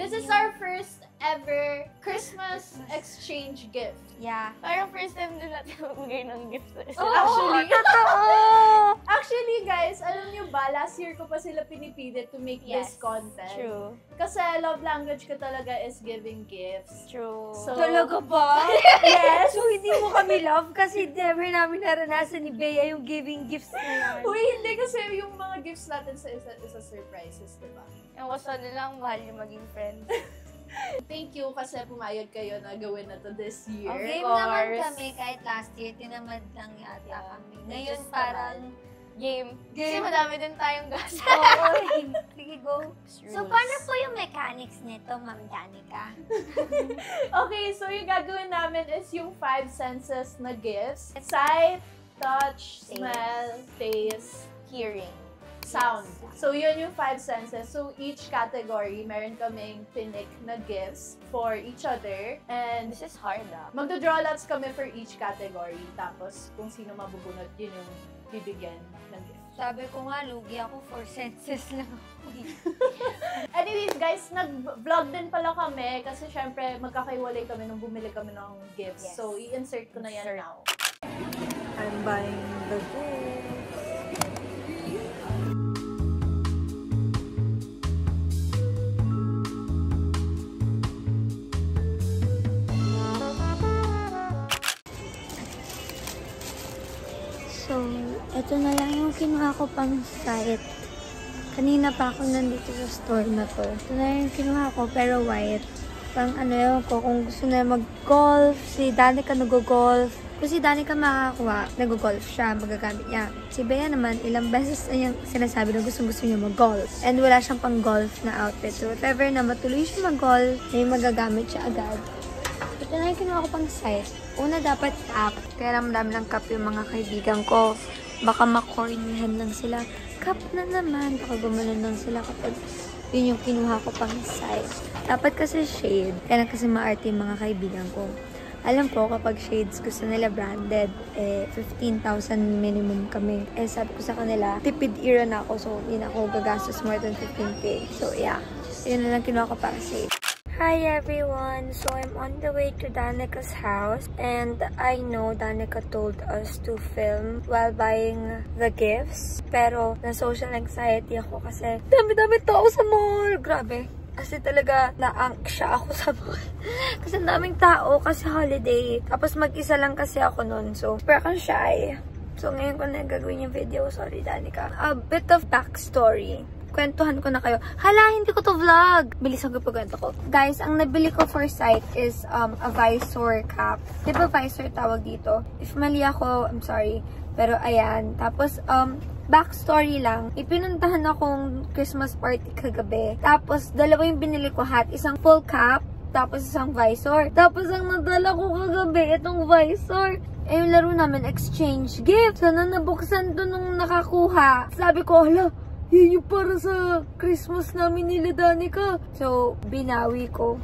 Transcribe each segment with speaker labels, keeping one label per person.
Speaker 1: This is our first ever Christmas exchange gift.
Speaker 2: Yeah.
Speaker 3: Parang first time din natin magbigay ng gift.
Speaker 1: Actually,
Speaker 2: totoo!
Speaker 1: Actually, guys, alam niyo ba, last year ko pa sila pinipilit to make this content.
Speaker 3: True.
Speaker 1: Kasi love language ko talaga is giving gifts.
Speaker 3: True.
Speaker 1: So,
Speaker 2: Talaga ba?
Speaker 1: yes!
Speaker 2: So, hindi mo kami love kasi never namin naranasan ni Bea yung giving gifts na yan.
Speaker 1: Uy, hindi kasi yung mga gifts natin sa isa surprises, diba?
Speaker 3: Yung gusto nilang mahal yung maging friend.
Speaker 1: Thank you kasi pumayag kayo na gawin na to this year.
Speaker 2: Okay, naman kami kahit last year, tinamad lang yata kami. Ngayon parang
Speaker 3: Game. Kasi madami din tayong gasa.
Speaker 2: oo, sige go. So,
Speaker 3: Rules.
Speaker 2: paano po yung mechanics nito, Ma'am Danica?
Speaker 1: Okay, so yung gagawin namin is yung 5 senses na gifts. Sight, touch, smell, taste,
Speaker 3: Hearing.
Speaker 1: sound. So, yun yung 5 senses. So, each category, meron kaming pinik na gifts for each other. And
Speaker 3: This is hard
Speaker 1: magdo-draw lots kami for each category. Tapos, kung sino mabubunot, yun yung bibigyan ng gift.
Speaker 2: Sabi ko nga, lugi ako for senses lang ako.
Speaker 1: Anyways, guys, nag-vlog din pala kami kasi syempre magkakaiwalay kami nung bumili kami ng gifts.
Speaker 2: Yes.
Speaker 1: So, i-insert ko na yan now.
Speaker 2: I'm buying the gift. So, ito na lang yung kinuha ko pang site. Kanina pa ako nandito sa store na to. Ito na yung kinuha ko, pero white. Pang ano yun ko, kung gusto na mag-golf, si Danica nag-golf. Kung si Danica makakakuha, nag-golf siya, magagamit niya. Si Bea naman, ilang beses na niyang sinasabi na gusto niya mag-golf. And wala siyang pang-golf na outfit. So, if ever na matuloy siya mag-golf, may magagamit siya agad. Ito na yung kinuha ko pang size. Una dapat cup. Kaya naman ng cup yung mga kaibigan ko. Baka makornihan lang sila. Cup na naman. Baka gumanon lang sila kapag yun yung kinuha ko pang size. Dapat kasi shade. Kaya kasi maarte yung mga kaibigan ko. Alam ko kapag shades gusto nila branded, 15,000 minimum kami. Sabi ko sa kanila, tipid era na ako. So, hindi na ako gagastos more than 15K. So, yeah. Yun na lang kinuha ko para shade. Hi everyone! So I'm on the way to Danica's house and I know Danica told us to film while buying the gifts pero na-social anxiety ako kasi dami-dami tao sa mall! Grabe! Kasi talaga na-anxious ako sa mall. Kasi daming tao kasi holiday. Tapos mag-isa lang kasi ako nun. So, super akong shy. So ngayon ko na gagawin yung video. Sorry Danica. A bit of backstory. Kwentuhan ko na kayo. Hala, hindi ko to vlog. Bilisan ko pagkwento ko. Guys, ang nabili ko for sight is a visor cap. Di ba visor tawag dito? If mali ako, I'm sorry. Pero ayan. Tapos, backstory lang. Ipinuntahan akong Christmas party kagabi. Tapos, dalawa yung binili ko hat. Isang full cap, tapos isang visor. Tapos, ang nadala ko kagabi, itong visor. Yung laro namin, exchange gift. Sana nabuksan to nung nakakuha. Sabi ko, hala, yun yung para sa Christmas namin nila Danica. So, binawi ko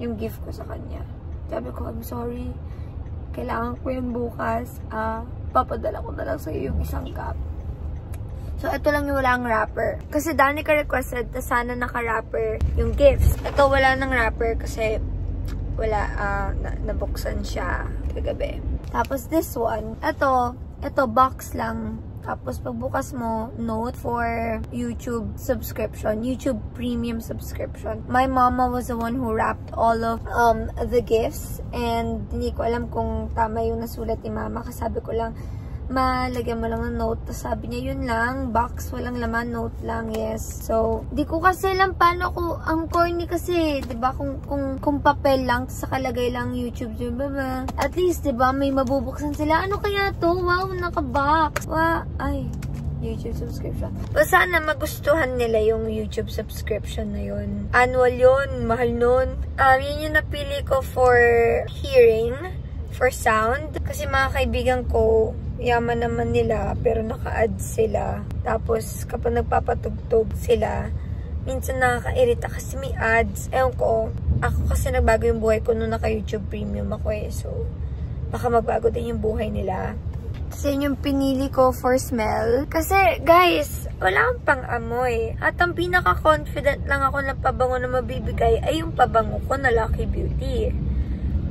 Speaker 2: yung gift ko sa kanya. Sabi ko, I'm sorry. Kailangan ko yun bukas. Papadala ko na lang sa'yo yung isang cup. So, ito lang yung walang wrapper. Kasi Danica requested na sana naka-wrapper yung gifts. Ito wala ng wrapper kasi wala, nabuksan siya kagabi. Tapos this one, ito box lang. Tapos, pagbukas mo, note for YouTube subscription, YouTube premium subscription. My mama was the one who wrapped all of the gifts. And hindi ko alam kung tama yung nasulat ni mama. Kasi sabi ko lang, malagyan mo lang ng note. Tapos sabi niya, yun lang, box, walang laman, note lang, yes. So, di ko kasi alam paano ko, ang corny kasi, diba, kung papel lang, tapos sakalagay lang YouTube, diba, at least, diba, may mabubuksan sila. Ano kaya to? Wow, naka-box. Wow, ay, YouTube subscription. O sana magustuhan nila yung YouTube subscription na yun. Annual yun, mahal nun. Yun yung napili ko for hearing, for sound. Kasi mga kaibigan ko, yaman naman nila, pero naka-add sila. Tapos, kapag nagpapatugtog sila, minsan nakaka-irita kasi may ads. Ewan ko, ako kasi nagbago yung buhay ko nung naka-YouTube Premium ako eh. So, baka magbago din yung buhay nila. Kasi yun yung pinili ko for smell. Kasi, guys, wala akong pang-amoy. At ang pinaka-confident lang ako na pabango na mabibigay ay yung pabango ko na Lucky Beauty.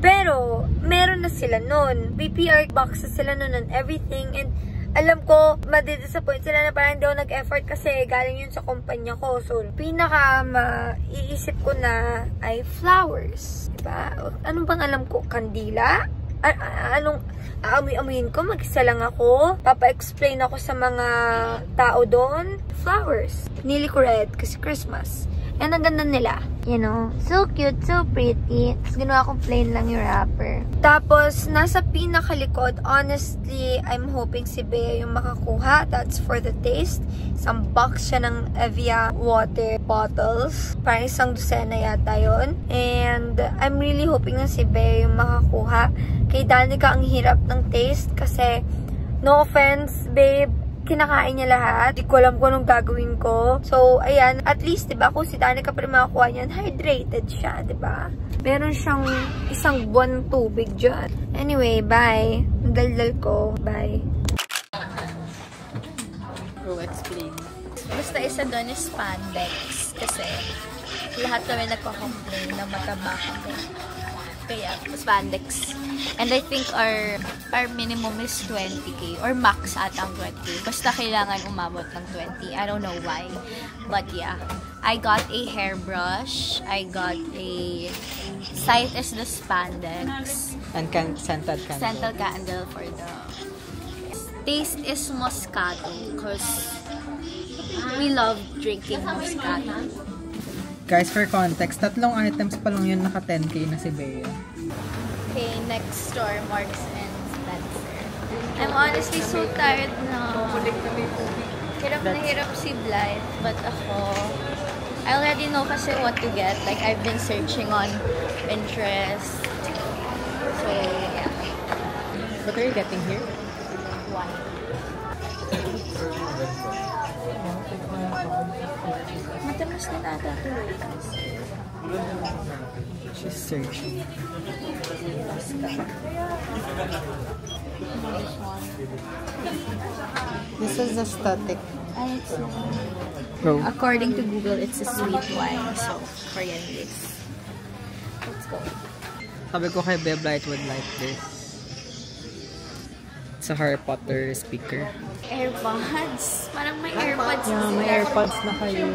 Speaker 2: Pero, meron na sila nun. PPR boxes sila nun and everything. And alam ko, madidisappoint sila na parang hindi ako nag-effort kasi galing yun sa kumpanya ko. So, pinaka-maiisip ko na ay flowers. Diba? Anong bang alam ko? Kandila? Anong aamoy-amoyin ko? Mag-isa lang ako? Papa-explain ako sa mga tao doon? Flowers. Pinili ko red kasi Christmas. And ang ganda nila. You know, so cute, so pretty. Tapos ginawa kong plain lang yung wrapper. Tapos, nasa pinakalikod, honestly, I'm hoping si Bea yung makakuha. That's for the taste. Isang box siya ng Evian water bottles. Parang isang dosena yata yun. And I'm really hoping na si Bea yung makakuha. Kay Danica, ang hirap ng taste kasi, no offense, babe, kinakain niya lahat. Di ko alam kung anong gagawin ko. So, ayan. At least, diba, kung si Danica pa rin makakuha niyan, hydrated siya, diba? Meron siyang isang buwan tubig dyan. Anyway, bye. Daldal ko. Bye.
Speaker 4: Go explain.
Speaker 3: Basta isa doon is spandex. Kasi lahat kami nagko-complain na mataba kami. Kaya, spandex. And I think our minimum is 20k or max atang 20k. Basta kailangan umabot ng 20. I don't know why. But yeah, I got a hairbrush. I got a site is the spandex.
Speaker 4: And scented candle.
Speaker 3: Scented candle for the taste is Moscato because we love drinking Moscato.
Speaker 4: Guys, for context, 3 items pa lang yun naka 10k na si Bea.
Speaker 3: Okay, next store, Marks and Spencer. I'm honestly so tired na. Hirap na hirap si Blythe, but ako, I already know kasi what to get. Like, I've been searching on Pinterest. So, yeah.
Speaker 4: What are you getting here?
Speaker 3: One. Matamas na nata ito.
Speaker 4: She's searching. This is a static.
Speaker 3: And it's
Speaker 4: Go.
Speaker 3: according to Google, it's a sweet wine. So, Korean this. Let's go.
Speaker 4: Sabi ko kay Bea Blythe would like this. It's a Harry Potter speaker.
Speaker 3: AirPods. Parang may AirPods.
Speaker 4: Yeah, may AirPods na kayo.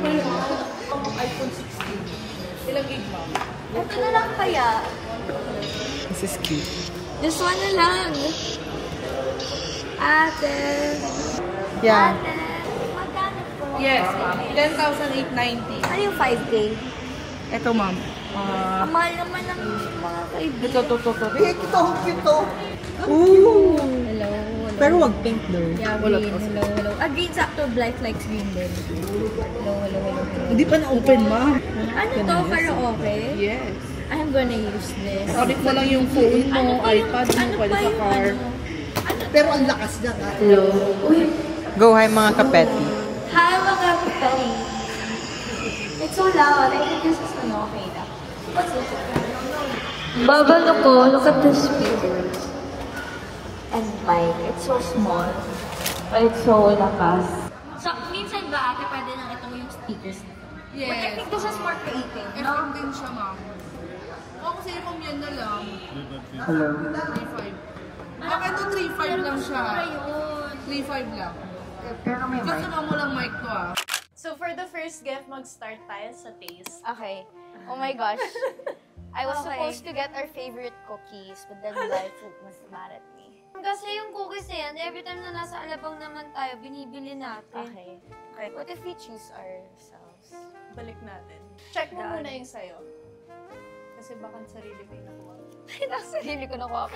Speaker 1: iPhone 16. Ilang gig mo?
Speaker 3: Ito na lang kaya.
Speaker 4: This is cute.
Speaker 3: This one na lang. Ate.
Speaker 4: Yeah.
Speaker 3: Ate. Magkano po?
Speaker 1: Yes, ma'am. 10,890.
Speaker 3: Ano yung 5K?
Speaker 1: Ito, ma'am.
Speaker 3: Ang mahal naman ng mga kaibigan.
Speaker 1: Ito.
Speaker 4: Ooh!
Speaker 3: Hello.
Speaker 4: Pero wag pink though.
Speaker 3: Yeah, green. Hello. Ah, green sakto. Blythe likes green din. Hello.
Speaker 1: Hindi pa na-open, ma'am.
Speaker 3: Ano to? Karaoke?
Speaker 1: Yes.
Speaker 3: I'm gonna use this.
Speaker 1: Connect mo lang yung phone mo,
Speaker 3: Ano pa yung-
Speaker 1: iPad mo,
Speaker 3: ano
Speaker 1: pwede
Speaker 3: pa
Speaker 1: sa
Speaker 3: yung
Speaker 1: car.
Speaker 3: ano?
Speaker 1: Pero ang lakas na ka.
Speaker 3: Hello. Uy.
Speaker 4: Go, hi mga kapeti.
Speaker 3: Hi mga kapatid. It's so loud. I think this is okay na. What's this?
Speaker 2: Babalo ko, look at the speakers. And mic, it's so small. But it's so lakas.
Speaker 3: So, minsan ba ate pwede nang itong yung speakers?
Speaker 1: Yes.
Speaker 3: But I think this is more creative, no?
Speaker 1: Effect din siya, ma'am. O, kasi kung yan na lang.
Speaker 4: Hello.
Speaker 1: 3.5. Bakit ito 3.5 lang siya?
Speaker 3: Mura yun.
Speaker 1: 3.5 lang.
Speaker 2: Pero may mic.
Speaker 1: Kasama mo lang mic to, ah.
Speaker 5: So for the first gift, mag-start tayo sa taste.
Speaker 3: Okay. Oh my gosh. I was
Speaker 5: Okay.
Speaker 3: supposed to get our favorite cookies, but then life was mad at me.
Speaker 2: Kasi yung cookies na yan, every time na nasa alabang naman tayo, binibili natin.
Speaker 3: Okay. What if we choose ourselves?
Speaker 5: Balik natin. Check mo muna yung sayo. Kasi baka sarili mo yung nakuha.
Speaker 3: Sarili ko nakuha ko.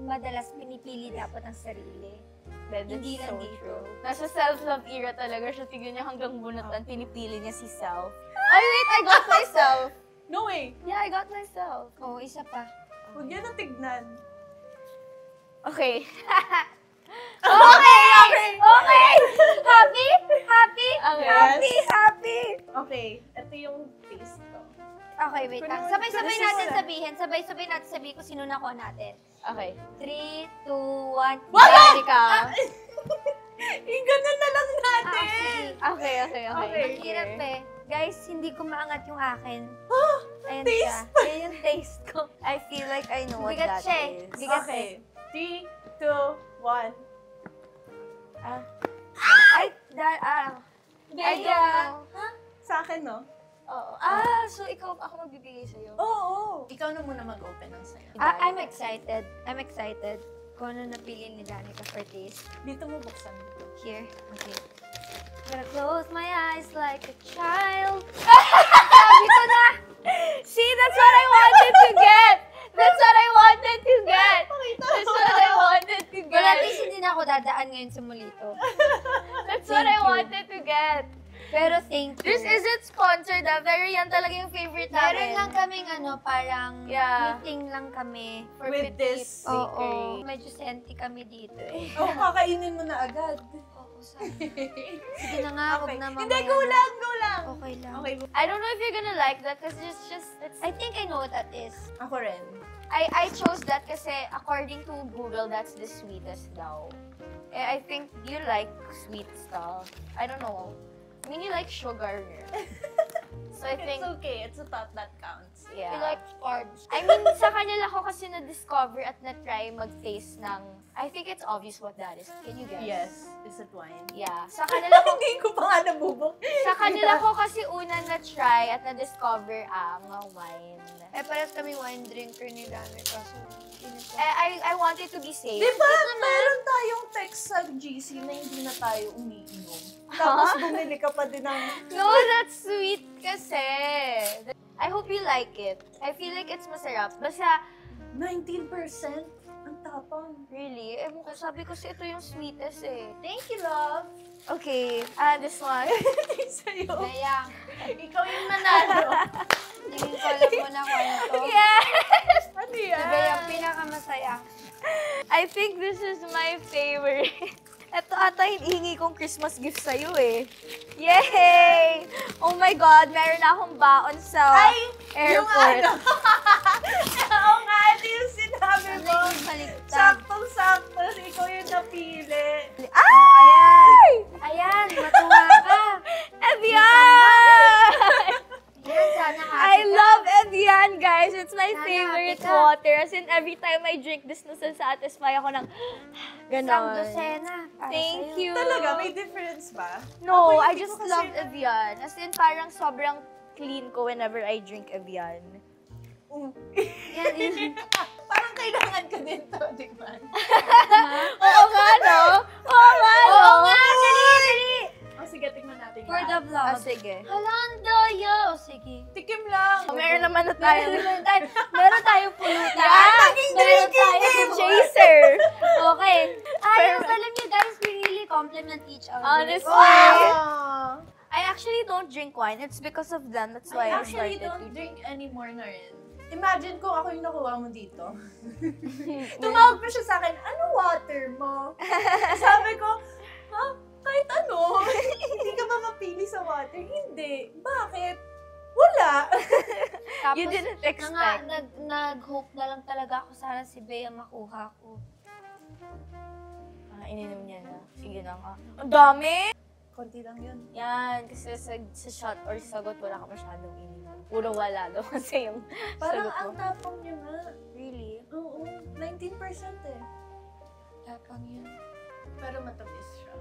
Speaker 2: Madalas pinipili dapat ang sarili.
Speaker 3: That is
Speaker 2: Hindi
Speaker 3: so
Speaker 2: lang dito.
Speaker 3: true. Nasa self-love era talaga siya. Tignan niya hanggang bunutan. Pinipili niya si self. Oh wait, I got myself.
Speaker 5: No way!
Speaker 3: Yeah, I got myself.
Speaker 2: Oo, isa pa.
Speaker 5: Huwag yan ang tignan.
Speaker 3: Okay. Okay! Happy? Happy?
Speaker 5: Yes.
Speaker 3: Happy?
Speaker 1: Okay, ito yung taste ko.
Speaker 2: Okay, wait lang. Sabay-sabay natin sabihin. Sabay-sabay natin sabihin kung sino nakuha natin.
Speaker 3: Okay.
Speaker 2: 3, 2, 1.
Speaker 3: Danica.
Speaker 1: Ganun na lang natin.
Speaker 3: Okay.
Speaker 2: Ang hirap eh. Guys, hindi ko maangat yung akin. Ayan siya. Ayan yung taste ko.
Speaker 3: I feel like I know what
Speaker 2: Bigat
Speaker 3: that
Speaker 2: siya eh.
Speaker 3: is.
Speaker 2: Bigat
Speaker 1: Okay. 3, 2, 1.
Speaker 2: Ay, Bea.
Speaker 1: Sa akin, no?
Speaker 2: Oo. So ako magbibigay sa'yo.
Speaker 1: Oo. Ikaw na muna mag-open ng sayo.
Speaker 2: I'm excited. I'm excited. Kung ano napili ni Danica for taste.
Speaker 1: Dito mo buksan dito.
Speaker 2: Here. Okay. I'm gonna close my eyes like a child. Sabi ko na!
Speaker 3: See, that's what I wanted to get! That's what I wanted to get! That's what I wanted to
Speaker 2: Well, at
Speaker 3: get!
Speaker 2: least hindi na ako dadaan ngayon sa Molito.
Speaker 3: That's what I wanted to get!
Speaker 2: Pero thank you.
Speaker 3: This isn't sponsored pero yan talaga yung favorite
Speaker 2: Meron
Speaker 3: namin.
Speaker 2: lang kaming parang
Speaker 3: Yeah.
Speaker 2: meeting lang kami.
Speaker 3: For
Speaker 1: With this
Speaker 2: Oo. Medyo senti kami dito eh.
Speaker 1: Oh, kakainin mo na agad.
Speaker 2: Oo, sabi. Sige na nga, huwag na mamaya.
Speaker 1: Hindi, go lang.
Speaker 2: Okay lang.
Speaker 1: Okay.
Speaker 3: I don't know if you're gonna like that kasi it's
Speaker 2: I think I know what that is.
Speaker 1: Ako rin.
Speaker 3: I chose that kasi according to Google, that's the sweetest daw. I think you like sweet stuff. I don't know. I mean, you like sugar. So I think,
Speaker 1: It's okay. It's a thought that counts.
Speaker 3: yeah.
Speaker 2: You like carbs.
Speaker 3: I mean, sa kanila ko kasi na-discover at na-try mag-taste ng, I think it's obvious what that is. Can you guess?
Speaker 1: Yes. Is it wine?
Speaker 3: Yeah. Sa kanila ko,
Speaker 1: Hindi ko pa nga nabubok.
Speaker 3: sa kanila ko kasi una na-try at na-discover ang wine.
Speaker 2: Parang kami wine drinker ni Danica. So,
Speaker 3: I wanted to be safe.
Speaker 1: Di ba, meron tayong text sa GC na hindi na tayo umiinom. Tapos bumili ka pa din ng...
Speaker 3: No, that's sweet kasi. I hope you like it. I feel like it's masarap. Basta,
Speaker 1: 19%? Ang tapang.
Speaker 3: really, ewan ko, sabi ko si ito yung sweetest eh.
Speaker 1: Thank you, love.
Speaker 3: Okay, this one.
Speaker 1: Sa'yo.
Speaker 2: Bea,
Speaker 1: Ikaw yung nanalo.
Speaker 2: tingin ko alam mo na kung ano to.
Speaker 3: Yes!
Speaker 1: Ano
Speaker 2: Si
Speaker 1: yan?
Speaker 2: Bea, ang pinakamasaya.
Speaker 3: I think this is my favorite. Ito ata hinihingi kong Christmas gift sa'yo eh. Yay! Oh my God, meron na akong baon sa
Speaker 1: Yung
Speaker 3: airport.
Speaker 1: ano. Oo nga, ito yung sinabi
Speaker 2: Ano
Speaker 1: mo.
Speaker 2: yung baliktad?
Speaker 1: Saktong-sakto. Ikaw yung napili.
Speaker 3: Ay!
Speaker 2: Ayan, matuwa ka.
Speaker 3: Evian!
Speaker 2: Yan, sana
Speaker 3: I love Evian, guys. It's my
Speaker 2: Sana
Speaker 3: favorite
Speaker 2: happy ka.
Speaker 3: water. As in, every time I drink this, nasasatisfy ako ng
Speaker 2: Isang
Speaker 3: ganon.
Speaker 2: dosena. para
Speaker 3: Thank
Speaker 2: sa'yo.
Speaker 3: you.
Speaker 1: Talaga, may difference ba?
Speaker 3: No,
Speaker 1: Ako,
Speaker 3: I
Speaker 1: hindi
Speaker 3: just
Speaker 1: ko kasi-
Speaker 3: love Evian. As in, parang sobrang clean ko whenever I drink Evian.
Speaker 2: Yan, yan.
Speaker 1: Parang kailangan ka din to, di ba?
Speaker 3: Oo nga, no? Oo nga, no?
Speaker 2: Oo nga, dali!
Speaker 1: O sige, tingnan natin.
Speaker 2: For the vlog.
Speaker 3: Ah, sige.
Speaker 2: Hala, ang daya. O, sige.
Speaker 1: Tikim lang.
Speaker 3: Meron naman na tayo.
Speaker 2: Meron tayong pulutan.
Speaker 1: Naging
Speaker 2: Meron
Speaker 1: drinking
Speaker 2: tayong
Speaker 1: game.
Speaker 3: Chaser!
Speaker 2: Okay. Ayos,
Speaker 3: Pero-
Speaker 2: alam niyo guys, we really compliment each other.
Speaker 3: Honestly.
Speaker 1: Wow.
Speaker 3: I actually don't drink wine. It's because of them. That's why
Speaker 1: I
Speaker 3: I
Speaker 1: actually
Speaker 3: started
Speaker 1: don't
Speaker 3: to.
Speaker 1: drink anymore na rin. Imagine kung ako yung nakuha mo dito. Tumawag pa siya sa akin, ano water mo? Sabi ko, ha? Kahit ano? Hindi ka ba mapili sa water? Hindi. Bakit? Wala.
Speaker 2: Tapos,
Speaker 3: You didn't expect.
Speaker 2: nag-hope na lang talaga ako sana si Bea makuha ko.
Speaker 3: Ininom niya na. Sige na nga. Ang dami!
Speaker 1: Konti lang yun.
Speaker 3: Yan, kasi sa shot or sagot, wala ka masyadong ininom. Puro wala daw kasi yung
Speaker 1: Parang
Speaker 3: sagot
Speaker 1: ang
Speaker 3: mo.
Speaker 1: tapang niya nga.
Speaker 3: Really?
Speaker 1: Oo, 19% eh.
Speaker 2: Tapang yun.
Speaker 1: Pero matamis siya.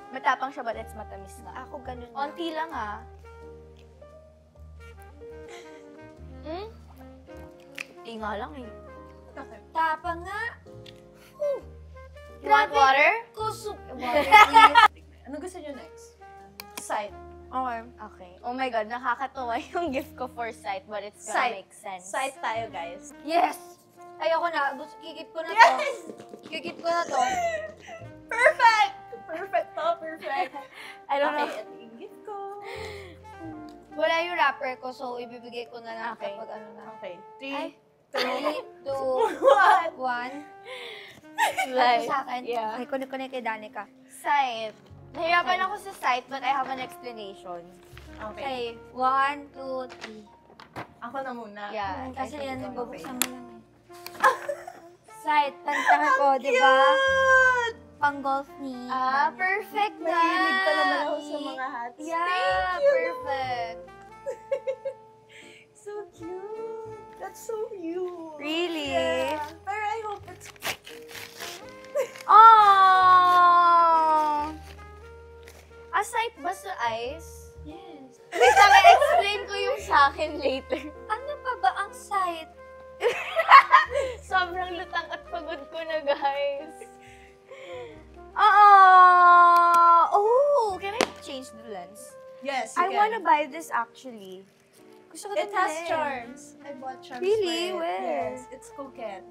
Speaker 3: Matapang siya, but it's matamis nga.
Speaker 2: Ako ganun na.
Speaker 3: Onti lang ha. Hindi nga lang eh.
Speaker 1: Okay.
Speaker 2: Tapang nga.
Speaker 3: You want water?
Speaker 2: Kusog. Water, please.
Speaker 1: Ano gusto niyo next? Sight.
Speaker 3: Okay. Okay. Oh my God, nakakatuwa yung gift ko for sight, but it's gonna
Speaker 1: Sight.
Speaker 3: make sense.
Speaker 1: Sight tayo, guys.
Speaker 2: Yes! Ayoko na. Kikip ko na to. Kikip ko na to.
Speaker 1: Perfect! Perfect to, perfect.
Speaker 3: I don't know.
Speaker 1: Okay, ito yung gift ko.
Speaker 2: Wala yung wrapper ko, so ibibigay ko na lang
Speaker 3: Okay.
Speaker 2: kapag ano na.
Speaker 1: Okay,
Speaker 2: Ay.
Speaker 1: 3,
Speaker 2: 3, 2,
Speaker 1: 1.
Speaker 2: 1. Like, sa akin.
Speaker 3: Yeah.
Speaker 2: Okay, kunin ko na kay Danica.
Speaker 3: Sight.
Speaker 2: Nahirapan ako sa sight, but I have an explanation.
Speaker 1: Okay.
Speaker 2: Okay, 1, 2, 3.
Speaker 1: Ako na muna.
Speaker 3: Yeah.
Speaker 2: Kasi
Speaker 1: I think
Speaker 2: yan,
Speaker 1: ikaw na,
Speaker 2: bubuksan mo lang eh. Sight, pantang ako, di ba?
Speaker 1: Cute!
Speaker 2: Pang golf ni.
Speaker 3: Perfect na!
Speaker 1: Mahilig pala na ako sa mga hats.
Speaker 3: Yeah, perfect.
Speaker 1: So cute. That's so cute.
Speaker 2: Really?
Speaker 1: Yeah. Pero I hope it's...
Speaker 2: Oh!
Speaker 3: A sight ba sa eyes?
Speaker 1: Yes.
Speaker 3: Wait lang, explain ko yung sa akin later.
Speaker 2: Ano pa ba ang sight?
Speaker 3: Sobrang lutang at pagod ko na, guys.
Speaker 2: Oh! Can I change the lens?
Speaker 1: Yes, you
Speaker 2: I
Speaker 1: can.
Speaker 2: wanna buy this actually. Gusto ko
Speaker 1: It has
Speaker 2: bumili.
Speaker 1: charms. I bought charms
Speaker 2: Really?
Speaker 1: for it.
Speaker 2: Where?
Speaker 1: Yes, it's coquette.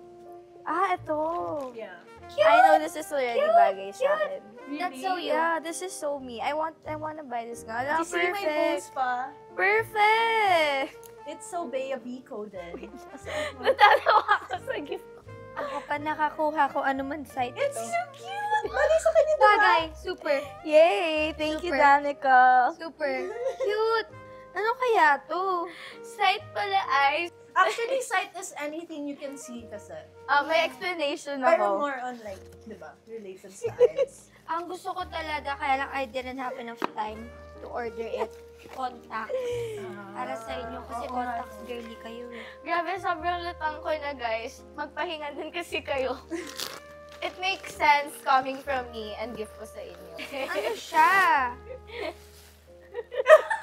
Speaker 2: Ito.
Speaker 1: Yeah.
Speaker 2: I know this is already bagay sa akin.
Speaker 1: Really?
Speaker 2: That's so, yeah, this is so me. I wanna buy this nga.
Speaker 1: You see my pose pa?
Speaker 2: Perfect!
Speaker 1: It's so baby coded.
Speaker 3: Natatawa ako sa gift.
Speaker 2: Ako pa nakakuha ko ano man site
Speaker 1: It's
Speaker 2: ito.
Speaker 1: so cute! Bagay sa kanya, diba?
Speaker 2: Bagay, super.
Speaker 3: Yay! Thank you,
Speaker 2: Super.
Speaker 3: Danica.
Speaker 2: Super. Cute. Ano kaya to?
Speaker 3: Sight pala eyes.
Speaker 1: Actually, sight is anything you can see kasi.
Speaker 3: May explanation
Speaker 1: Pero
Speaker 3: ako.
Speaker 1: more on like, di ba, related sa eyes.
Speaker 2: Ang gusto ko talaga, kaya lang I didn't have enough time to order it. Contact. Para sa inyo, kasi
Speaker 1: Oo,
Speaker 2: contacts girly kayo eh.
Speaker 3: Grabe, sobrang lutang ko na, guys. Magpahinga din kasi kayo. It makes sense coming from me and gift ko sa inyo.
Speaker 2: Ano siya?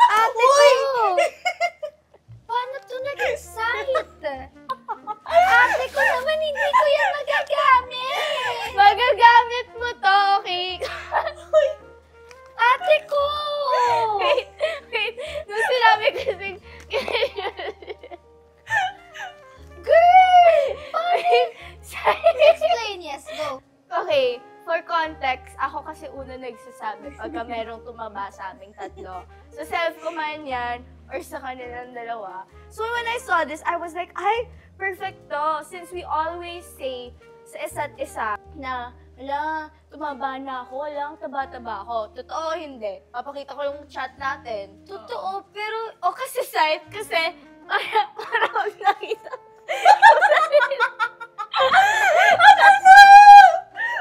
Speaker 2: Ate ko! Paano to naging sight? Ate ko naman, hindi ko yan magagamit!
Speaker 3: Magagamit mo to, okay?
Speaker 2: Ate ko!
Speaker 3: Wait. Nung sinabi kasi...
Speaker 2: Girl! Explain, yes, go.
Speaker 3: Okay, for context, ako kasi una nagsasabi pagka merong tumaba sa aming tatlo. So, self ko man yan, or sa kanilang dalawa. So, when I saw this, I was like, ay, perfect to. Since we always say sa isa't isa na, ala, tumaba na ako, walang taba-taba ako. Totoo, hindi. Papakita ko yung chat natin.
Speaker 2: Totoo, pero
Speaker 3: Kasi site, kasi, para wag nakita.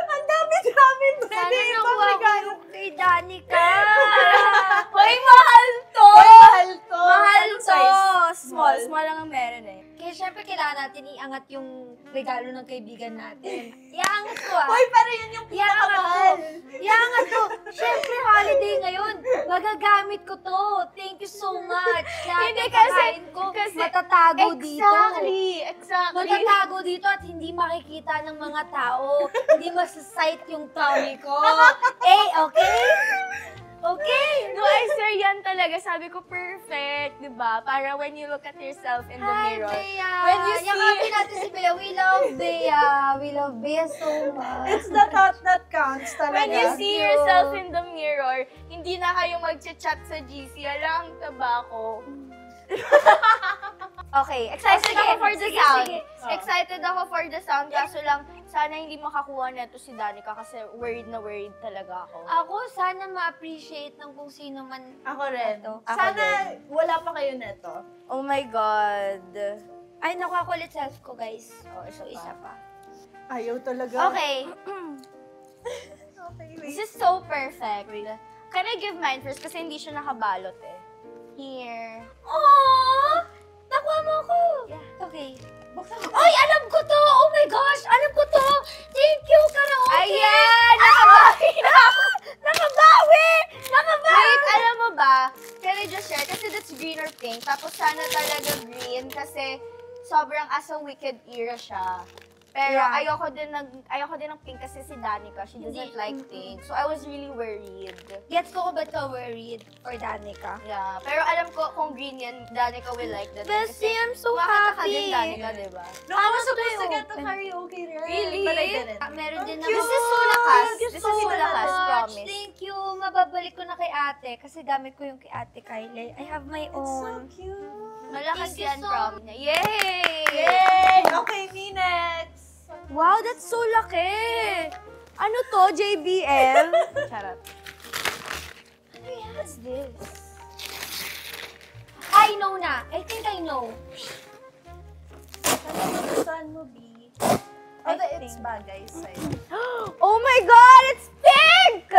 Speaker 1: Ang dami-dami ba?
Speaker 2: sana nakuha ko yung kay Danica.
Speaker 3: Hoy, mahal to!
Speaker 1: Mahal to!
Speaker 3: Mahal
Speaker 1: Anong
Speaker 3: to!
Speaker 1: size?
Speaker 3: Small. Small lang ang meron eh.
Speaker 2: Kaya syempre kailangan natin iangat yung regalo ng kaibigan natin. Iangat ko
Speaker 1: Hoy, pero yun yung
Speaker 2: Iangat
Speaker 1: pinakamahal.
Speaker 2: ko. Iangat ko. Syempre holiday ngayon. Magagamit ko to. Thank you so much. Lahat
Speaker 3: Hindi,
Speaker 2: ng
Speaker 3: kasi-
Speaker 2: kakain ko
Speaker 3: kasi-
Speaker 2: matatago dito.
Speaker 3: Exactly.
Speaker 2: Matatago dito at hindi makikita ng mga tao. Hindi masasight yung tummy ko. Okay? Okay?
Speaker 3: No, I swear yan talaga. Sabi ko, perfect, di ba? Para when you look at yourself in the
Speaker 2: Hi,
Speaker 3: mirror.
Speaker 2: Bea.
Speaker 3: When you see-
Speaker 2: Yakapin natin si Bea. We love Bea. We love Bea so much.
Speaker 1: It's the thought that counts talaga.
Speaker 3: When you see
Speaker 2: you.
Speaker 3: yourself in the mirror, hindi na kayo mag-chat sa GC. Alam, taba ko. Okay, excited
Speaker 2: Sige,
Speaker 3: ako for the
Speaker 2: sige,
Speaker 3: sound.
Speaker 2: sige.
Speaker 3: Excited ako for the sound. Kaso lang, sana hindi makakuha na to si Danica kasi worried na worried talaga ako.
Speaker 2: Ako, sana ma-appreciate ng kung sino man.
Speaker 1: Ako rin.
Speaker 2: Ito.
Speaker 3: Ako
Speaker 1: Sana
Speaker 3: din.
Speaker 1: wala pa kayo neto.
Speaker 3: Oh my God.
Speaker 2: Ay, nakuha ko ulit self ko, guys. So, isa pa.
Speaker 1: Ayaw talaga.
Speaker 3: Okay,
Speaker 1: Okay,
Speaker 3: this
Speaker 1: wait.
Speaker 3: is so perfect. Can I give mine first? Kasi hindi siya nakabalot eh. Here.
Speaker 2: Aww! Nakuha mo ako!
Speaker 3: Yeah.
Speaker 2: Okay.
Speaker 1: Buksan mo.
Speaker 2: Ay, alam ko to! Oh my gosh! Alam ko to! Thank you, karaoke!
Speaker 3: Ayan! Nakabawi na ako!
Speaker 2: Nakabawi! Nakabawi!
Speaker 3: Wait, alam mo ba? Can I just share? Kasi that's green or pink. Tapos sana talaga green kasi sobrang As a Wicked era siya. Pero
Speaker 2: Yeah.
Speaker 3: ayoko din ng pink kasi si Danica, she doesn't like pink. So I was really worried.
Speaker 2: Gets ko ba't ka worried for Danica?
Speaker 3: Yeah. Pero alam ko kung green yan, Danica will like that.
Speaker 2: Bestie, I'm so
Speaker 3: kumakanta ka din,
Speaker 2: happy!
Speaker 3: Danica, diba?
Speaker 1: No, I was
Speaker 2: Ano
Speaker 1: supposed to
Speaker 2: to
Speaker 1: get the
Speaker 2: open?
Speaker 1: karaoke rin.
Speaker 3: Really?
Speaker 1: But I didn't.
Speaker 2: Meron din
Speaker 1: Thank you.
Speaker 3: This is so lakas.
Speaker 2: Thank you
Speaker 3: This
Speaker 2: so
Speaker 3: is so lakas,
Speaker 2: much.
Speaker 3: promise.
Speaker 2: Thank you. Mababalik ko na kay ate kasi gamit ko yung kay ate Kylie. I have my
Speaker 1: It's so
Speaker 2: own.
Speaker 3: Malakas
Speaker 1: cute.
Speaker 2: Thank you
Speaker 3: yan,
Speaker 2: so
Speaker 3: promise. Yay!
Speaker 1: Yay! Okay, me next.
Speaker 3: Wow, that's so laki! Ano to, JBL? Charot.
Speaker 2: What's this? I know na. I think I know.
Speaker 1: Ano magustuhan mo, B? Although it's bagay sa'yo.
Speaker 2: Oh my God! It's pink!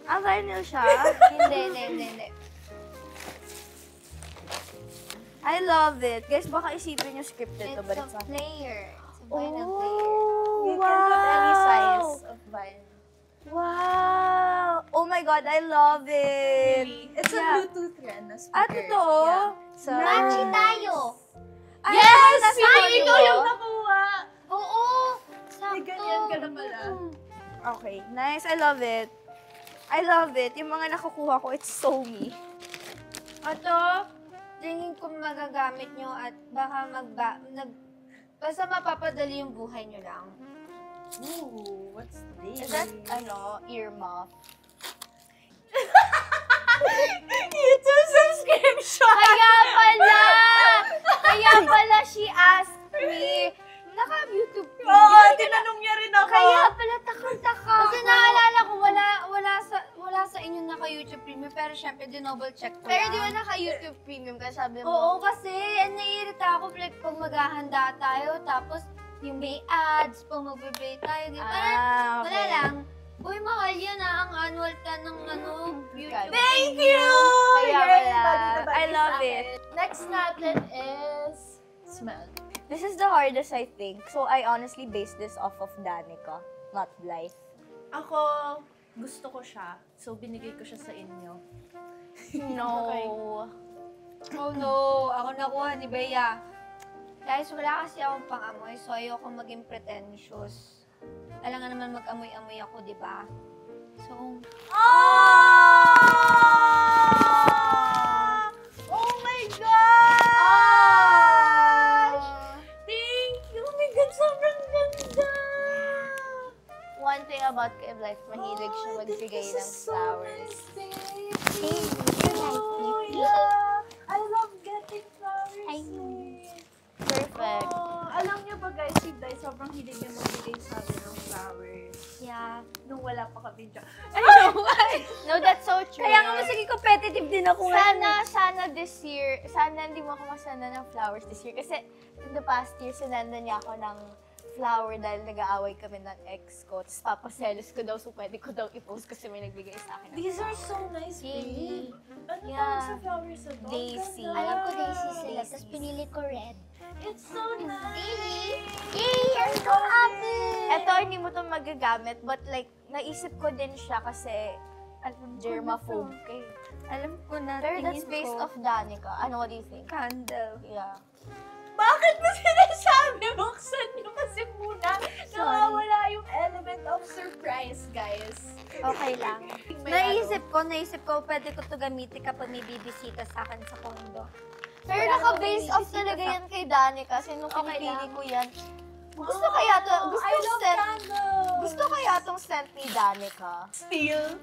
Speaker 2: Vinyl siya? Hindi. I love it. Guys, baka isipin yung scripted to, but it's not.
Speaker 3: Player. It's a vinyl player.
Speaker 2: Oh,
Speaker 1: You can put any size of vinyl.
Speaker 2: Wow! Oh my God, I love it!
Speaker 1: It's a
Speaker 2: Yeah.
Speaker 1: Bluetooth rin na speaker.
Speaker 2: Ah, totoo?
Speaker 1: Yeah. So,
Speaker 3: Matchy tayo!
Speaker 2: Ay,
Speaker 1: Yes!
Speaker 2: nasa
Speaker 1: Ay,
Speaker 2: video.
Speaker 1: ikaw yung nakuha!
Speaker 3: Oo!
Speaker 1: May ganyan ka na pala.
Speaker 2: Okay, nice. I love it. I love it. Yung mga nakukuha ko, it's so me. Ito, tingin ko magagamit nyo at baka basta mapapadali yung buhay nyo lang.
Speaker 1: Ooh, what's this?
Speaker 3: Is that, earmuff?
Speaker 1: YouTube subscription!
Speaker 2: Kaya pala she asked me, naka-YouTube ko.
Speaker 1: Oo, tinanong niya rin ako.
Speaker 2: Kaya pala takang-taka. Kasi naalala ko, wala sa inyo naka-YouTube Premium, pero syempre, dinouble check ko
Speaker 3: Pero
Speaker 2: lang.
Speaker 3: di ba naka-YouTube Premium ka, sabi mo?
Speaker 2: Oo, kasi naiirita ako like, pag maghahanda tayo, tapos yung may ads, pag magbe-play tayo, di ba? Wala lang. Uy, mahal yan ang annual plan ng YouTube.
Speaker 1: Thank you!
Speaker 3: Kaya
Speaker 1: Yay,
Speaker 3: pala.
Speaker 1: bagay-bagay
Speaker 2: I love
Speaker 1: sa akin.
Speaker 2: it.
Speaker 1: Next natin is smell.
Speaker 6: This is the hardest, I think. So, I honestly base this off of Danica, not Blythe.
Speaker 1: Ako, gusto ko siya. So, binigay ko siya sa inyo.
Speaker 3: No.
Speaker 1: Okay.
Speaker 2: Oh no, ako nakuha ni Bea. Guys, wala kasi akong pang-amoy, so ayoko maging pretentious. Alam nga naman mag-amoy-amoy ako, di ba? So,
Speaker 1: Oh my gosh! Thank you! Oh my God, sobrang ganda!
Speaker 3: One thing about kay Blythe, mahilig siya magbigay ng flowers.
Speaker 1: Thank you! Yeah! I love getting flowers.
Speaker 3: Perfect.
Speaker 1: Oh, alam niyo ba guys, si Dai, sobrang hilig niya magbigay sa akin ng flowers.
Speaker 2: yeah.
Speaker 1: Nung wala pa kami dyan.
Speaker 3: No, that's so true.
Speaker 2: Kaya nga masaging competitive din ako
Speaker 3: Sana this year, sana hindi mo ako masana ng flowers this year. Kasi in the past year, sinanda niya ako ng flower dahil nag-aaway kami ng ex ko. Tapos papaselos ko daw, so pwede ko daw i-post kasi may nagbigay sa akin.
Speaker 1: These are so nice, babe. Ano
Speaker 3: Yeah.
Speaker 1: tawag sa flowers na to?
Speaker 3: Daisy.
Speaker 1: Ganda.
Speaker 3: Alam ko Daisy sila, tapos pinili ko red.
Speaker 1: It's so nice.
Speaker 3: Yay! I'm so happy! Ito, hindi mo to magagamit, but like, naisip ko din siya kasi germaphobe ka eh.
Speaker 2: Alam ko na,
Speaker 3: Pero that's
Speaker 2: tingin
Speaker 3: based
Speaker 2: ko,
Speaker 3: off Danica. Ano, what do you think?
Speaker 2: candle.
Speaker 3: Yeah.
Speaker 1: Bakit mo sinasabi? Buksan niyo kasi muna. Nawawala yung element of surprise, guys.
Speaker 2: Okay lang. Naisip ko, pwede ko to gamitin kapag may bibisita sa akin sa condo.
Speaker 3: Pero naka-base off talaga yan kay Danica kasi nung
Speaker 2: Okay
Speaker 3: pinipili
Speaker 2: lang.
Speaker 3: ko yan. Gusto kaya to,
Speaker 1: I love candles.
Speaker 3: gusto kaya tong scent ni Danica.
Speaker 1: Steal.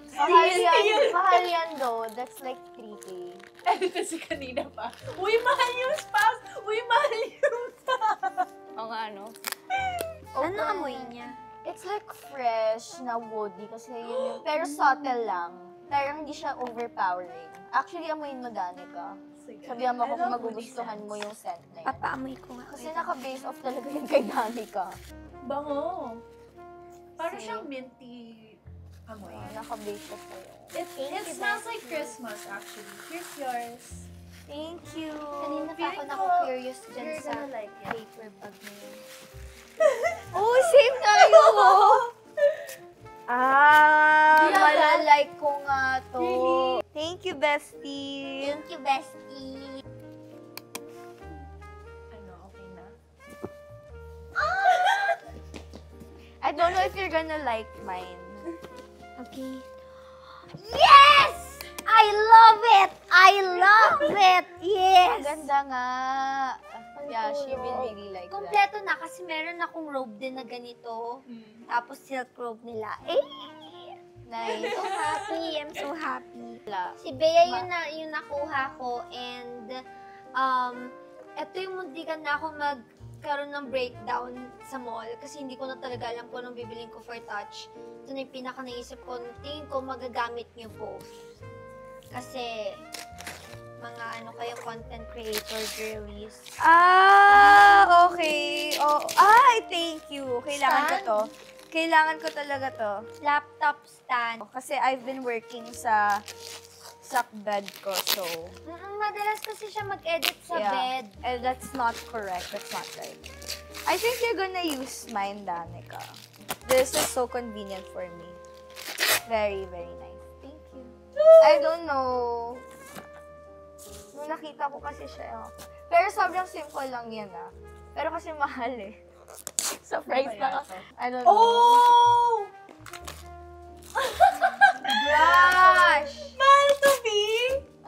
Speaker 3: Mahal yan though. That's like 3K.
Speaker 1: Kasi kanina pa. Uy, mahal yung spouse. Uy, mahal yung spouse.
Speaker 3: O nga, no?
Speaker 2: Ano amoy niya?
Speaker 3: It's like fresh na woody kasi yun yung, pero subtle lang. Pero hindi siya overpowering. Actually, amoyin mo Danica. Sabihan mo kung magugustuhan mo yung scent na yun.
Speaker 2: Papaamoy ko nga.
Speaker 3: Kasi naka-base off talaga yun kay Danica.
Speaker 1: Bango. Parang
Speaker 3: See?
Speaker 1: siyang minty amoy.
Speaker 3: Naka-base off sa'yo.
Speaker 1: It smells like Christmas, actually. Here's yours.
Speaker 2: Thank you.
Speaker 3: Kanina pa ako
Speaker 1: Feeling ko,
Speaker 3: naku-curious dyan
Speaker 1: You're
Speaker 3: sa
Speaker 1: gonna like it.
Speaker 3: paper bag na yun.
Speaker 2: Oh, same tayo!
Speaker 3: Like ko nga to.
Speaker 1: Really?
Speaker 2: Thank you, bestie.
Speaker 3: Thank you, bestie.
Speaker 1: Ano, okay na?
Speaker 3: I don't know if you're gonna like mine.
Speaker 2: Okay. Yes! I love it! I love it! Yes!
Speaker 3: Ganda nga. Yeah, she will really like that.
Speaker 2: Kompleto na kasi meron akong robe din na ganito. Tapos silk robe nila.
Speaker 3: Nice.
Speaker 2: So happy. I'm so happy.
Speaker 3: Wala.
Speaker 2: Si Bea yung nakuha ko and eto yung muntikan na ako magkaroon ng breakdown sa mall kasi hindi ko na talaga alam kung anong bibilin ko for touch. Ito na yung pinaka naisip ko. Tingin ko magagamit niyo both. Kasi, mga ano kayo, content creator girlies.
Speaker 6: Okay. Oh, thank you. Kailangan ko to. Kailangan ko talaga to.
Speaker 2: Laptop stand.
Speaker 6: Kasi I've been working sa bed ko, so...
Speaker 2: Madalas kasi siya mag-edit sa bed.
Speaker 6: And that's not correct. That's not right. I think you're gonna use mine, Danica. This is so convenient for me. Very, very nice. Thank you. I don't know. Nung nakita ko kasi siya. Pero sobrang simple lang yan, Pero kasi mahal eh. Sa price lang ako. I don't know.
Speaker 1: Oh!
Speaker 6: Gosh!
Speaker 1: Mahal to be!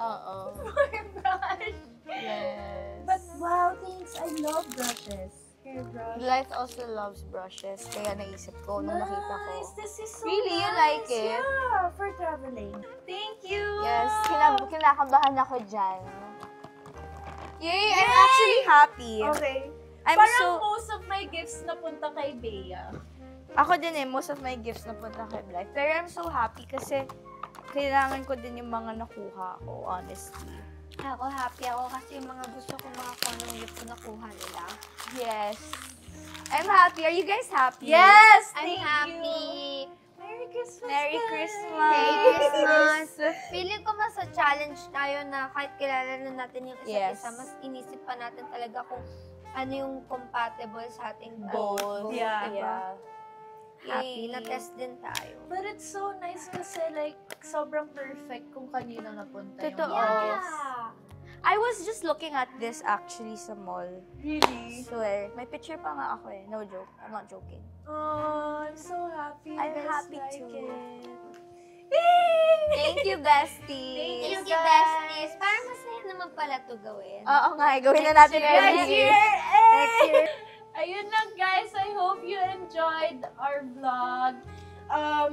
Speaker 6: Oo.
Speaker 1: My brush.
Speaker 6: Yes.
Speaker 1: But wow, thanks. I love brushes. Hairbrush.
Speaker 6: Blythe also loves brushes, kaya naisip ko nung nakita ko.
Speaker 1: Nice. This is so
Speaker 6: Really?
Speaker 1: nice.
Speaker 6: You like it?
Speaker 1: Yeah, for traveling. Thank you.
Speaker 6: Yes, kinakabahan ako dyan. Yay! I'm actually happy.
Speaker 1: Okay.
Speaker 6: I'm
Speaker 1: Parang most of my gifts napunta kay Bea.
Speaker 6: Ako din most of my gifts napunta kay Blythe. Pero I'm so happy kasi kailangan ko din yung mga nakuha ko, honestly.
Speaker 2: Ako happy ako kasi yung mga gusto ko mga konong gift ko nakuha nila.
Speaker 6: Yes. I'm happy. Are you guys happy?
Speaker 1: Yes!
Speaker 2: I'm
Speaker 1: Thank
Speaker 2: happy.
Speaker 1: You. Merry Christmas,
Speaker 6: Merry
Speaker 1: guys.
Speaker 6: Christmas!
Speaker 2: Merry Christmas! Feeling ko mas sa challenge tayo na kahit kilala na natin yung isa't isa, mas inisip pa natin talaga kung ano yung compatible sa ating
Speaker 6: Both.
Speaker 1: Yeah.
Speaker 2: Diba?
Speaker 6: Yay.
Speaker 2: Happy. Na-test din tayo.
Speaker 1: But it's so nice kasi like, sobrang perfect kung kanino napunta yung
Speaker 6: Totoo.
Speaker 1: mga gifts.
Speaker 6: I was just looking at this actually sa mall.
Speaker 1: Really?
Speaker 6: Swear. May picture pa nga ako eh. No joke. I'm not joking.
Speaker 1: Oh, I'm so happy.
Speaker 6: I'm
Speaker 1: You guys
Speaker 6: happy
Speaker 1: like
Speaker 6: too.
Speaker 1: It.
Speaker 6: Thank you, besties.
Speaker 2: Thank you, besties. Parang masaya naman pala ito gawin.
Speaker 6: Oo nga, gawin na natin
Speaker 1: Next
Speaker 6: next
Speaker 1: year!
Speaker 6: Next year.
Speaker 1: Ayun lang guys, I hope you enjoyed our vlog.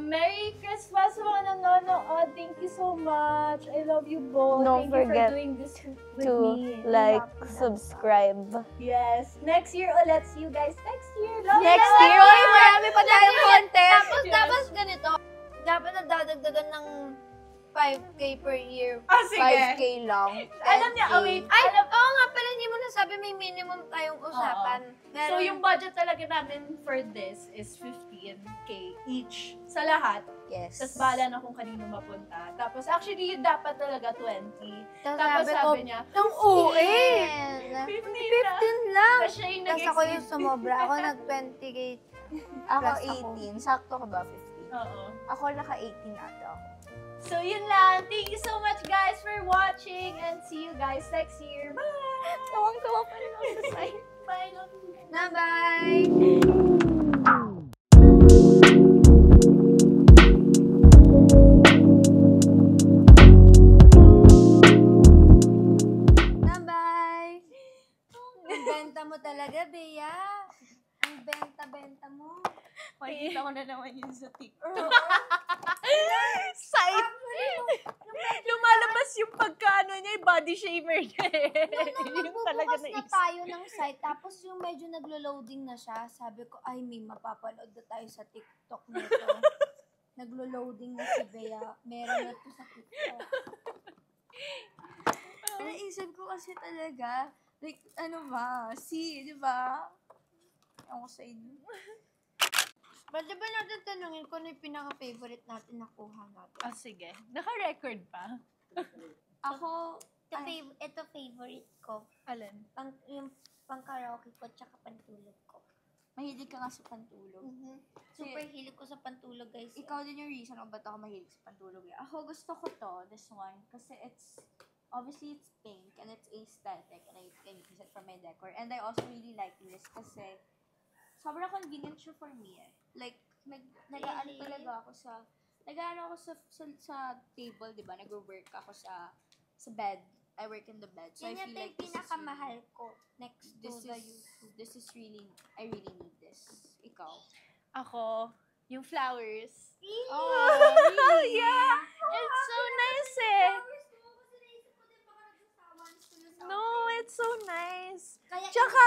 Speaker 1: Merry Christmas mga nanonood. Thank you so much. I love you both.
Speaker 6: Don't
Speaker 1: Thank you
Speaker 6: forget
Speaker 1: for doing this with
Speaker 6: To
Speaker 1: me.
Speaker 6: like,
Speaker 1: Love that.
Speaker 6: subscribe.
Speaker 1: Yes. Next year ulit. See you guys next year. Love
Speaker 6: Next
Speaker 1: you.
Speaker 6: year, oy, marami pa tayong content.
Speaker 2: Tapos ganito, dapat nadadagdagan ng 5K per year.
Speaker 6: 5K lang.
Speaker 1: Alam niya,
Speaker 6: 10K.
Speaker 1: wait.
Speaker 2: Ay, oo nga pala, hindi mo nasabi may minimum tayong usapan.
Speaker 1: So, yung budget talaga namin for this is 15K each sa lahat.
Speaker 6: Yes.
Speaker 1: Tapos bala na kung kanino mapunta. Tapos actually, dapat talaga 20.
Speaker 2: Tapos
Speaker 1: Tapos sabi niya,
Speaker 6: Ang UE!
Speaker 1: 15
Speaker 6: 15 lang.
Speaker 1: Tapos siya yung
Speaker 2: Tapos ako yung
Speaker 1: nag-exceed.
Speaker 2: sumobra. Ako nag-20K.
Speaker 6: Ako
Speaker 2: Plus ako.
Speaker 6: 18. Sakto ka ba 15?
Speaker 1: Oo.
Speaker 6: Ako naka-18 ata ako.
Speaker 1: So, yun lang. Thank you so much, guys, for watching. And see you guys next year. Bye!
Speaker 6: Tawang-tawa pa rin ako sa side.
Speaker 1: Bye! Love you.
Speaker 2: Na bye! Na bye! Ang benta mo talaga, Bea. Ang benta-benta mo.
Speaker 6: Makikita ko na naman yun sa TikTok.
Speaker 1: Side! Lumalabas yung pagkaano niya, yung body shamer niya eh. Yun talaga
Speaker 2: Magbubukas na
Speaker 1: naisip.
Speaker 2: tayo ng site, tapos yung medyo naglo-loading na siya, sabi ko, ay, may mapapanood na tayo sa TikTok nito. Naglo-loading na si Bea. Meron na to sa TikTok.
Speaker 6: Naisip ko kasi talaga, like, ano ba, di ba? Ako sa inyo.
Speaker 2: Pwede ba natin tanungin kung ano yung pinaka-favorite natin nakuha natin?
Speaker 1: Oh, sige. Naka-record pa?
Speaker 2: Ako, ito favorite ko.
Speaker 1: Alin?
Speaker 2: Yung pang-karaoke ko, tsaka pantulog ko.
Speaker 6: Mahilig ka nga sa pantulog.
Speaker 2: Super hilig ko sa pantulog, guys.
Speaker 6: Ikaw din yung reason kung ba't ako mahilig sa pantulog. Ako gusto ko to, this one, kasi obviously it's pink and it's aesthetic and I can use it for my decor. And I also really like this kasi sobrang convenient siya for me eh. Like, nag-aano talaga ako sa table, di ba? Nag-work ako sa bed. I work in the bed. So I
Speaker 2: Yan
Speaker 6: feel
Speaker 2: yung
Speaker 6: like this is
Speaker 2: pinakamahal ko next to
Speaker 6: this
Speaker 2: the
Speaker 6: is really, I really need this. Ikaw?
Speaker 1: Ako, yung flowers.
Speaker 6: Oh, really?
Speaker 1: Yeah! It's so nice eh! No, it's so nice. Tsaka,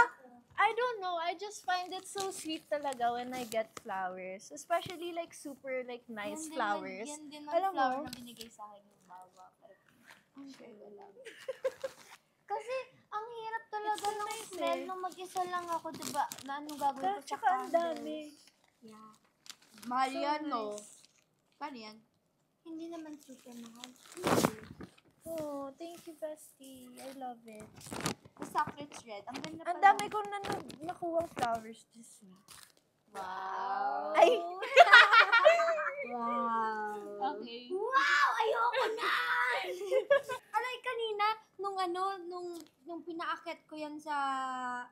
Speaker 1: I don't know, I just find it so sweet talaga when I get flowers. Especially like super like nice flowers.
Speaker 2: Yan din ang
Speaker 1: Alam mo?
Speaker 2: flower na binigay sa akin yung bawa. Mel, nung mag-isa lang ako, diba, na anong gagawin ko sa
Speaker 1: Tsaka ang
Speaker 2: candles?
Speaker 1: dami.
Speaker 2: Yeah.
Speaker 6: Mahal
Speaker 2: So
Speaker 6: yan, no?
Speaker 2: nice.
Speaker 6: Paano yan?
Speaker 2: Hindi naman super mahal.
Speaker 1: Oh, thank you, bestie. I love it.
Speaker 6: Basta it's red. Ang ganda
Speaker 1: Ang
Speaker 6: pala.
Speaker 1: dami kong nakuha flowers this week.
Speaker 6: Wow.
Speaker 1: Ay!
Speaker 2: Wow.
Speaker 6: Okay.
Speaker 2: Wow! Ayoko na! Alay, kanina, nung pinaakit ko yan sa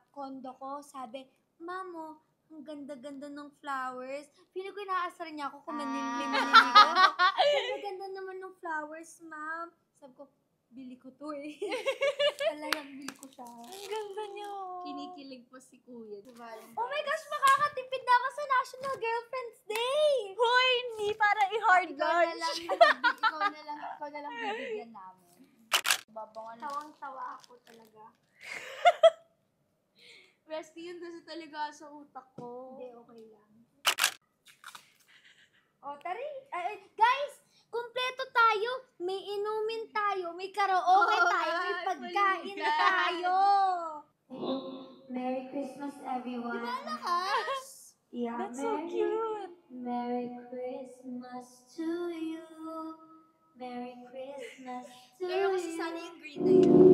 Speaker 2: kondo ko, sabi, Mamo, ang ganda-ganda ng flowers. Feeling ko inaasar niya ako kung manimlim ko. Ang ganda naman ng flowers, ma'am. Sabi ko, bili ko to eh. Talagang bili ko siya.
Speaker 1: Ang ganda niyo.
Speaker 6: Kinikilig po si Kuya.
Speaker 2: Oh my gosh, makakatipid na ako sa National Girlfriend's Day!
Speaker 1: Hoy, hindi para i-hard
Speaker 6: Ikaw na
Speaker 1: lunch.
Speaker 6: lang, ikaw na lang bibigyan namin. Babangan.
Speaker 2: Tawang-tawa ako talaga.
Speaker 6: Bestie, yun kasi talaga sa utak ko.
Speaker 2: Hindi, okay lang. O, tari. Guys, kumpleto tayo. May inumin tayo. May karaoke tayo. May pagkain tayo. Merry Christmas, everyone. Diba lakas? Yeah,
Speaker 1: That's so cute.
Speaker 2: Merry Christmas to you. Merry Christmas to
Speaker 6: Pero kasi
Speaker 2: you.
Speaker 6: sana yung green na yun.